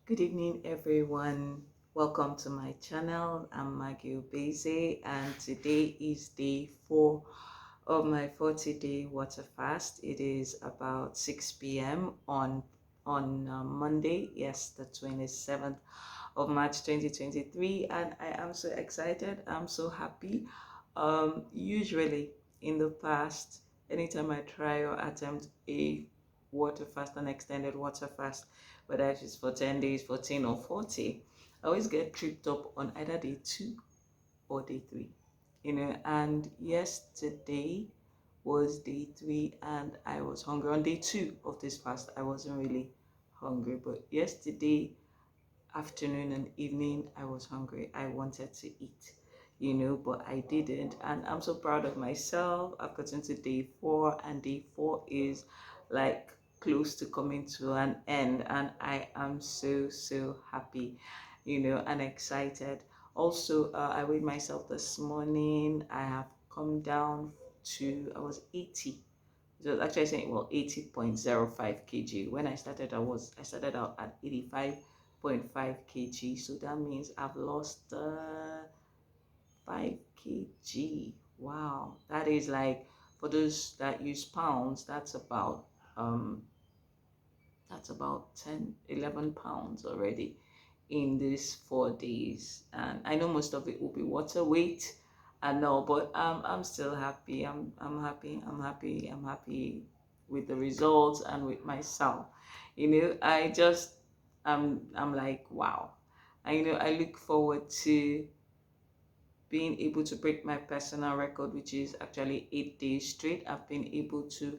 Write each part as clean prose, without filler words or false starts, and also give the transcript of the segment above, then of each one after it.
Good evening, everyone. Welcome to my channel. I'm Maggie Obese, and today is day 4 of my 40-day water fast. It is about 6 p.m. on Monday, yes, the 27th of March 2023, and I am so excited. I'm so happy. Usually in the past, anytime I try or attempt a water fast, an extended water fast, whether it's for 10 days, 14 or 40, I always get tripped up on either day 2 or day 3. And yesterday was day 3 and I was hungry. On day 2 of this fast, I wasn't really hungry, but yesterday afternoon and evening I was hungry. I wanted to eat, but I didn't, and I'm so proud of myself. I've gotten to day 4, and day 4 is like close to coming to an end, and I am so happy, and excited. Also, I weighed myself this morning. I have come down to, I was 80. It was actually saying, well, 80.05 kg. When I started out at 85.5 kg. So that means I've lost 5 kg. Wow. That is like, for those that use pounds, um that's about 10, 11 pounds already in these 4 days. And I know most of it will be water weight. I know, but I'm still happy. I'm happy. I'm happy. I'm happy with the results and with myself. I just I'm like, wow. And I look forward to being able to break my personal record, which is actually 8 days straight. I've been able to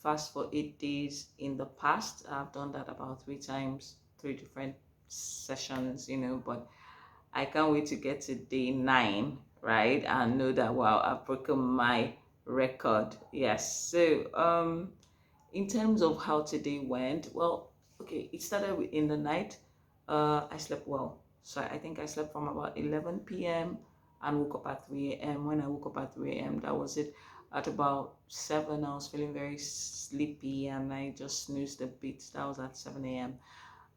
fast for 8 days in the past. I've done that about 3 times, 3 different sessions, but I can't wait to get to day 9, right? And know that, wow, I've broken my record. Yes. So, in terms of how today went, well, okay, it started in the night. I slept well. So I think I slept from about 11 p.m. and woke up at 3 a.m. When I woke up at 3 a.m., that was it. At about 7, I was feeling very sleepy and I just snoozed a bit. That was at 7 a.m.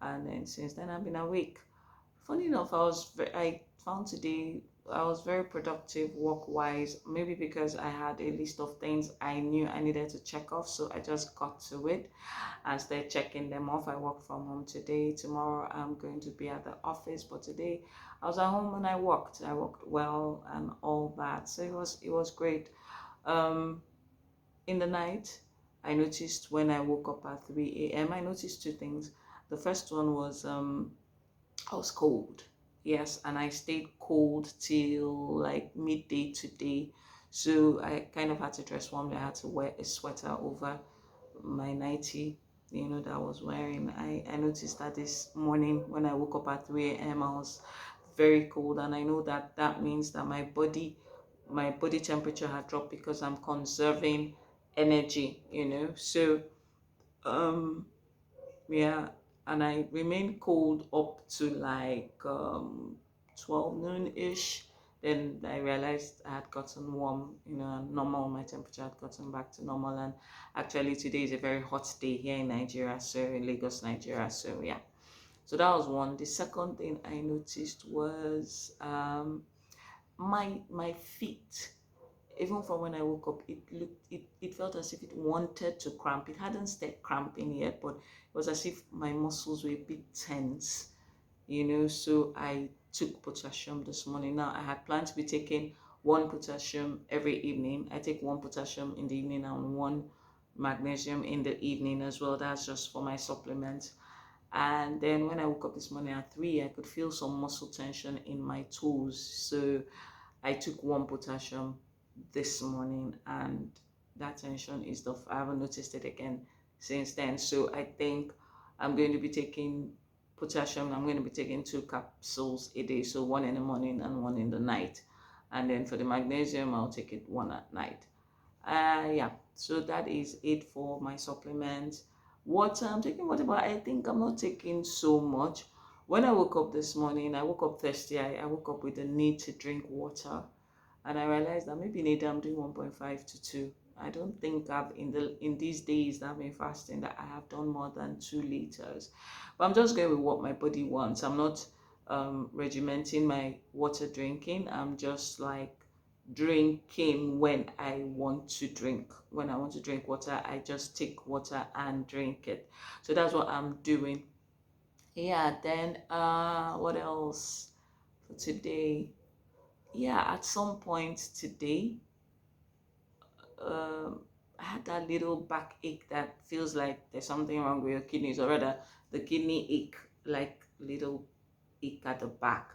And then since then, I've been awake. Funny enough, I found today I was very productive work-wise, maybe because I had a list of things I knew I needed to check off, so I just got to it and started checking them off. I work from home today. Tomorrow I'm going to be at the office, but today I was at home and I worked. I worked well and all that. So it was great. Um, in the night, I noticed when I woke up at 3 a.m., I noticed two things. The first one was I was cold. Yes, and I stayed cold till like midday today. So I kind of had to dress warmly. I had to wear a sweater over my nightie, that I was wearing. I noticed that this morning when I woke up at 3 a.m. I was very cold, and I know that that means that my body temperature had dropped because I'm conserving energy, So um yeah, and I remained cold up to like 12 noon-ish. Then I realized I had gotten warm, normal, my temperature had gotten back to normal. And actually today is a very hot day here in Nigeria, so in Lagos, Nigeria. So yeah. So that was one. The second thing I noticed was my feet. Even from when I woke up, it felt as if it wanted to cramp. It hadn't started cramping yet, but it was as if my muscles were a bit tense, So I took potassium this morning. Now I had planned to be taking one potassium every evening. I take one potassium in the evening and one magnesium in the evening as well. That's just for my supplements. And then when I woke up this morning at 3, I could feel some muscle tension in my toes. So I took one potassium this morning, and that tension is the I haven't noticed it again since then. So I think I'm going to be taking potassium. I'm going to be taking 2 capsules a day, so one in the morning and one in the night. And then for the magnesium, I'll take it one at night. Yeah, so that is it for my supplements. Water, I'm taking water, but I think I'm not taking so much. When I woke up this morning, I woke up thirsty. I woke up with the need to drink water, and I realized that maybe in a day I'm doing 1.5 to 2. I don't think I've in these days that I've been fasting that I have done more than 2 liters. But I'm just going with what my body wants. I'm not regimenting my water drinking. I'm just like drinking when I want to drink. When I want to drink water, I just take water and drink it. So that's what I'm doing. Yeah, then what else for today? Yeah, at some point today, um, I had that little backache that feels like there's something wrong with your kidneys, or rather, the kidney ache, like little ache at the back.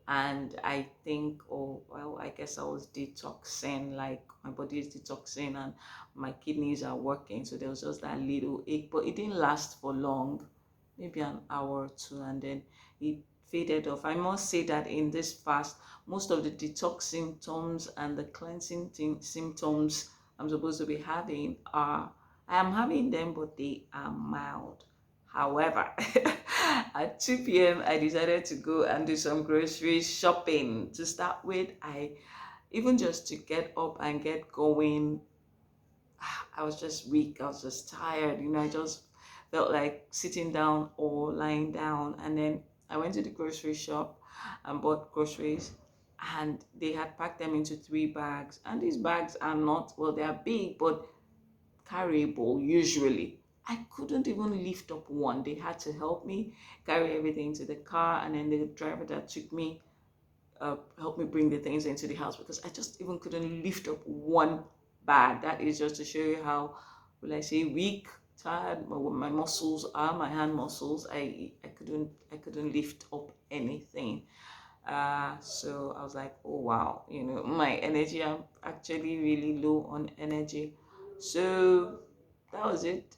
And I think, oh, well, I guess I was detoxing, like my body is detoxing and my kidneys are working. So there was just that little ache, but it didn't last for long, maybe an hour or two, and then it faded off. I must say that in this fast, most of the detox symptoms and the cleansing symptoms I'm supposed to be having are, I am having them, but they are mild. However, at 2 p.m., I decided to go and do some grocery shopping. To start with, even just to get up and get going, I was just weak. I was just tired. I just felt like sitting down or lying down. And then I went to the grocery shop and bought groceries. And they had packed them into 3 bags. And these bags are not, well, they are big, but carryable usually. I couldn't even lift up one. They had to help me carry everything to the car. And then the driver that took me helped me bring the things into the house because I just even couldn't lift up one bag. That is just to show you how, will I say, weak, tired my muscles are, my hand muscles. I couldn't lift up anything. So I was like, oh wow, my energy, I'm actually really low on energy. So that was it.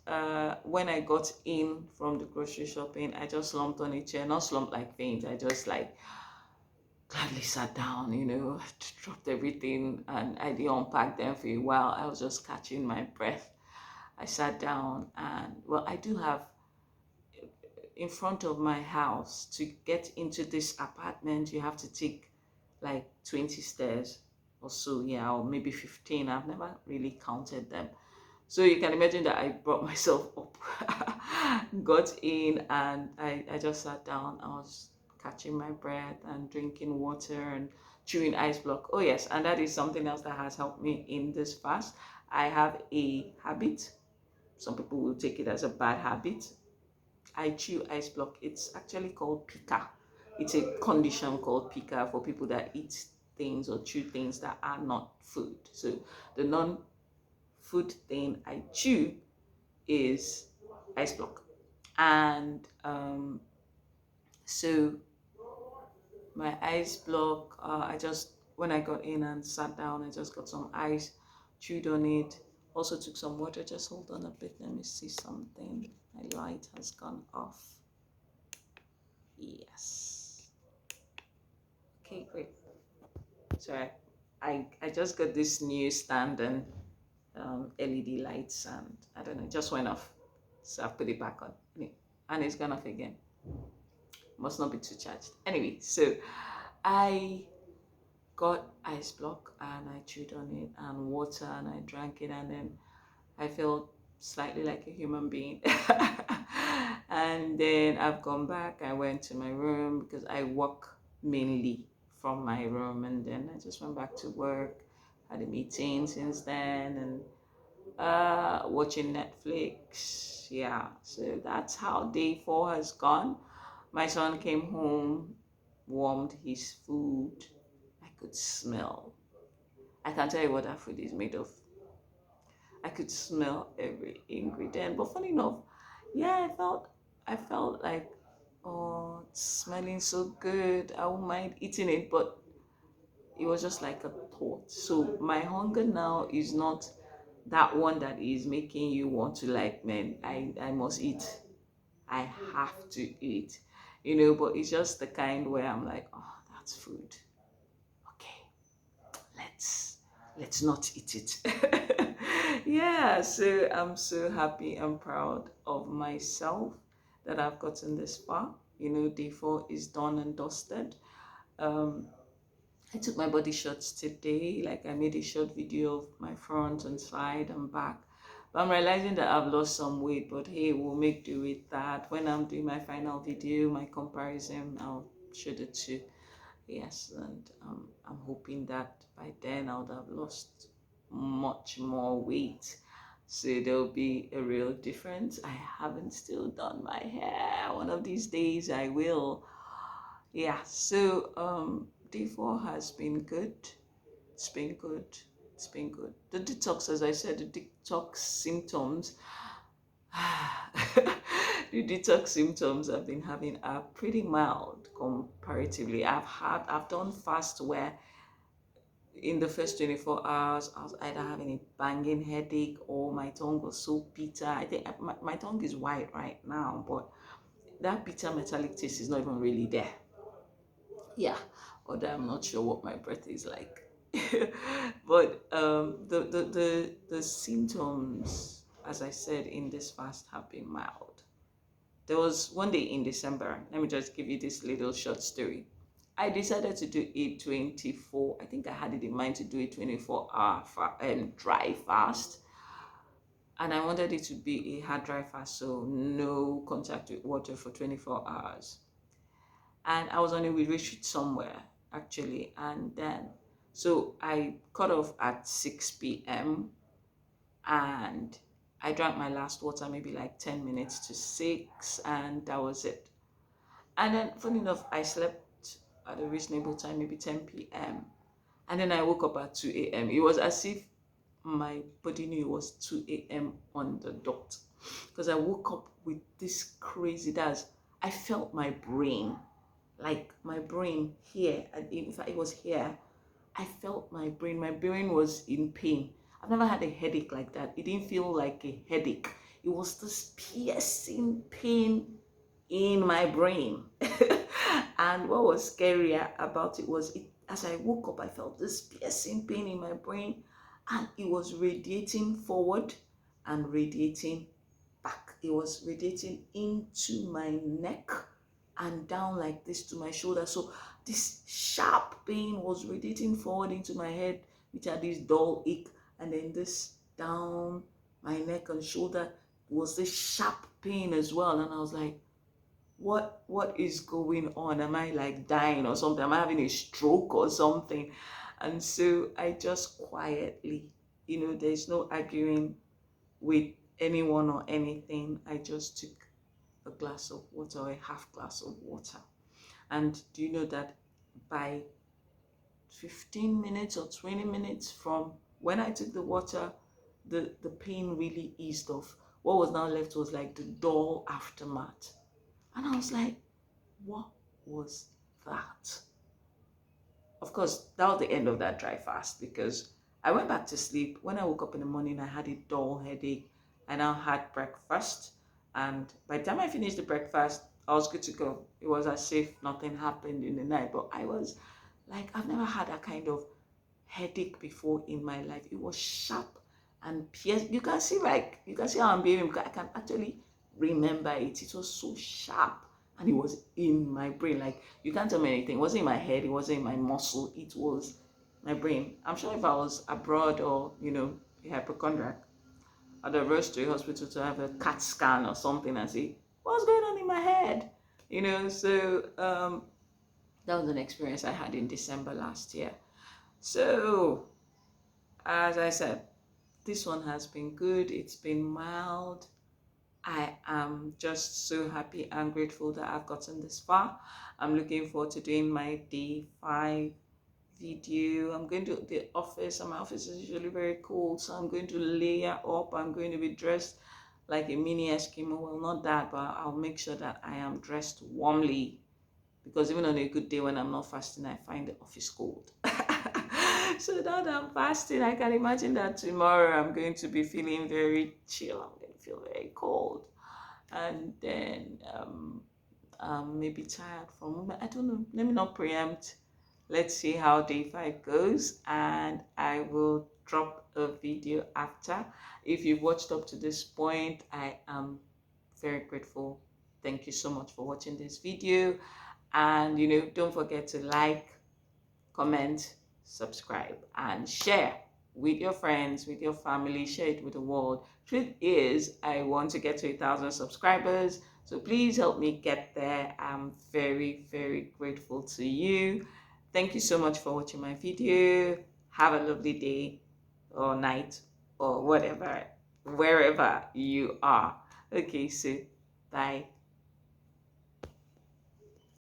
When I got in from the grocery shopping, I just slumped on a chair, not slumped like faint. I just like gladly sat down, dropped everything, and I didn't unpack them for a while. I was just catching my breath. I sat down, and well, I do have, in front of my house, to get into this apartment, you have to take like 20 stairs or so, yeah, or maybe 15. I've never really counted them. So you can imagine that I brought myself up, got in, and I just sat down. I was catching my breath and drinking water and chewing ice block. Oh yes, and that is something else that has helped me in this fast. I have a habit. Some people will take it as a bad habit. I chew ice block. It's actually called pica. It's a condition called pica for people that eat things or chew things that are not food. So the non-food thing I chew is ice block. And so my ice block, I just, when I got in and sat down, I just got some ice, chewed on it, also took some water. Just hold on a bit, let me see something. My light has gone off. Yes. Okay, great. Sorry, I just got this new stand and LED lights, and I don't know, it just went off. So I put it back on. And it's gone off again. Must not be too charged. Anyway, so I got ice block and I chewed on it and water and I drank it, and then I felt slightly like a human being. And then I've gone back. I went to my room because I work mainly from my room, and then I just went back to work. Had a meeting since then, and watching Netflix. Yeah, so that's how day 4 has gone. My son came home, warmed his food. I could smell. I can't tell you what that food is made of. I could smell every ingredient. But funny enough, yeah, I felt like, oh, it's smelling so good. I won't mind eating it, but it was just like a thought. So my hunger now is not that one that is making you want to, like, man, I must eat. I have to eat. But it's just the kind where I'm like, oh, that's food. Okay, let's not eat it. Yeah, so I'm so happy and proud of myself that I've gotten this far. Day 4 is done and dusted. um I took my body shots today. Like I made a short video of my front and side and back. But I'm realizing that I've lost some weight. But hey, we'll make do with that. When I'm doing my final video, my comparison, I'll show the two. Yes, and I'm hoping that by then I would have lost much more weight. So there'll be a real difference. I haven't still done my hair. One of these days I will. Yeah, so day 4 has been good. It's been good. It's been good. The detox, as I said, the detox symptoms, the detox symptoms I've been having are pretty mild comparatively. I've done fast where in the first 24 hours I was either having a banging headache or my tongue was so bitter. I think my tongue is white right now, but that bitter metallic taste is not even really there. Yeah, although I'm not sure what my breath is like. But the symptoms, as I said, in this fast have been mild. There was one day in December. Let me just give you this little short story. I decided to do a 24. I think I had it in mind to do a 24-hour dry fast, and I wanted it to be a hard dry fast, so no contact with water for 24 hours. And I was on a retreat somewhere actually, and then so I cut off at 6 p.m. and I drank my last water maybe like 10 minutes to 6, and that was it. And then funny enough, I slept at a reasonable time, maybe 10 p.m. And then I woke up at 2 a.m. It was as if my body knew it was 2 a.m. on the dot, because I woke up with this crazy, I felt my brain, like my brain here, and in fact it was here. I felt my brain was in pain. I've never had a headache like that. It didn't feel like a headache. It was this piercing pain in my brain. And what was scarier about it was as I woke up, I felt this piercing pain in my brain, and it was radiating forward and radiating back. It was radiating into my neck and down like this to my shoulder. So this sharp pain was radiating forward into my head, which had this dull ache, and then this down my neck and shoulder was this sharp pain as well. And I was like, what is going on? Am I like dying or something? Am I having a stroke or something? And so I just quietly, there's no arguing with anyone or anything. I just took a glass of water or a half glass of water. And do you know that by 15 minutes or 20 minutes from when I took the water, the pain really eased off. What was now left was like the dull aftermath. And I was like, what was that? Of course, that was the end of that dry fast, because I went back to sleep. When I woke up in the morning, I had a dull headache. I now had breakfast. And by the time I finished the breakfast, I was good to go. It was as if nothing happened in the night. But I was like, I've never had that kind of headache before in my life. It was sharp and pierced. You can see how I'm behaving, because I can actually remember it. It was so sharp, and it was in my brain. Like, you can't tell me anything. It wasn't in my head, it wasn't in my muscle, it was my brain. I'm sure if I was abroad or a hypochondriac, I'd have rushed to a hospital to have a CAT scan or something and see what's going on in my head. So that was an experience I had in December last year. So as I said, this one has been good. It's been mild. I am just so happy and grateful that I've gotten this far. I'm looking forward to doing my day 5 video. I'm going to the office, and my office is usually very cold, so I'm going to layer up. I'm going to be dressed like a mini Eskimo. Well, not that, but I'll make sure that I am dressed warmly, because even on a good day when I'm not fasting, I find the office cold. So now that I'm fasting, I can imagine that tomorrow I'm going to be feeling very chill. I'm going to feel very cold, and then maybe tired from, I don't know. Let me not preempt. Let's see how day 5 goes, and I will drop a video after. If you've watched up to this point, I am very grateful. Thank you so much for watching this video, and don't forget to like, comment, subscribe, and share with your friends, with your family. Share it with the world. Truth is, I want to get to 1,000 subscribers, so please help me get there. I'm very, very grateful to you. Thank you so much for watching my video. Have a lovely day or night or whatever, wherever you are. Okay, so bye.